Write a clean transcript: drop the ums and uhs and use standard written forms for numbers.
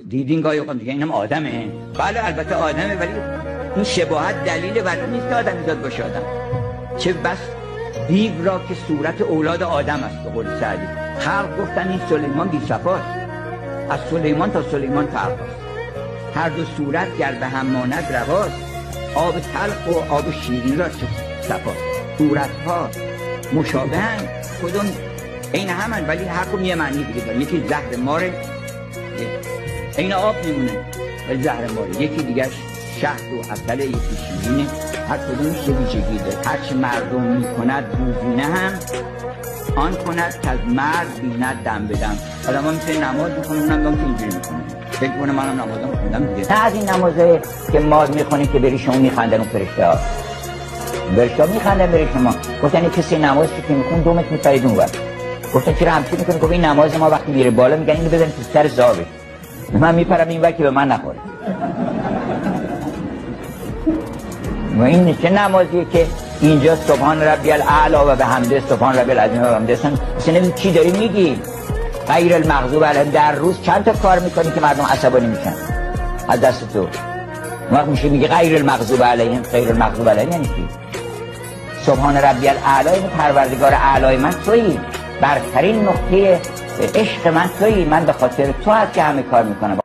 دیدین گاهی اوقات دیگه اینم آدمه. بله البته آدمه، ولی این شباهت دلیل بر این نیست که آدمیزاد باشه آدم. چه بس دیو را که صورت اولاد آدم است به قول سعدی. خلق گفتن این سلیمان بی صفاست، از سلیمان تا سلیمان فرق است. هر دو صورت گر به هم ماند رواست، آب تلخ و آب شیرین را چه صفاست. صورتها مشابهن، کدوم این همن ولی هر کدوم یه معنی دیگه داره. یکی زهر ماره، این آب میمونه ولی زهر ماره، یکی دیگه شهد و عسل، یکی شیرینه. هر کدومش یه ویژگی داره. هر چه مردم میکند بوزینه هم آن کند که از مرد بیند دم بدم. آدم ها میتونه نماز میکنه، اونم دام که اینجوری میکنه، فکر کنه منم نمازم خوندم دیگه. نه از این نمازه که ماز میخونه که بری شما میخندن اون فرشته ها، فرشته ها میخندن بری شما. گفتن این کسی نمازی که میخون دومت میپرید اون وقت. گفتن چرا همچین میکنه؟ گفت این نماز ما وقتی میره بالا میگن اینو بزن تو سر زابش، من میپرم این وقت که به من نخوره. و این چه نمازیه که اینجا سبحان ربی الاعلی و به حمده سبحان ربی العظیم و حمده اصلا چی داری میگی؟ غیر المغضوب علیهم. در روز چند تا کار میکنی که مردم عصبانی میشن از دست تو؟ وقت میشه میگه غیر المغضوب علیهم. غیر المغضوب علیهم یعنی چی؟ سبحان ربی الاعلی یعنی پروردگار اعلی من تویی، برترین نقطه عشق من تویی، من به خاطر تو هست که همه کار میکنم.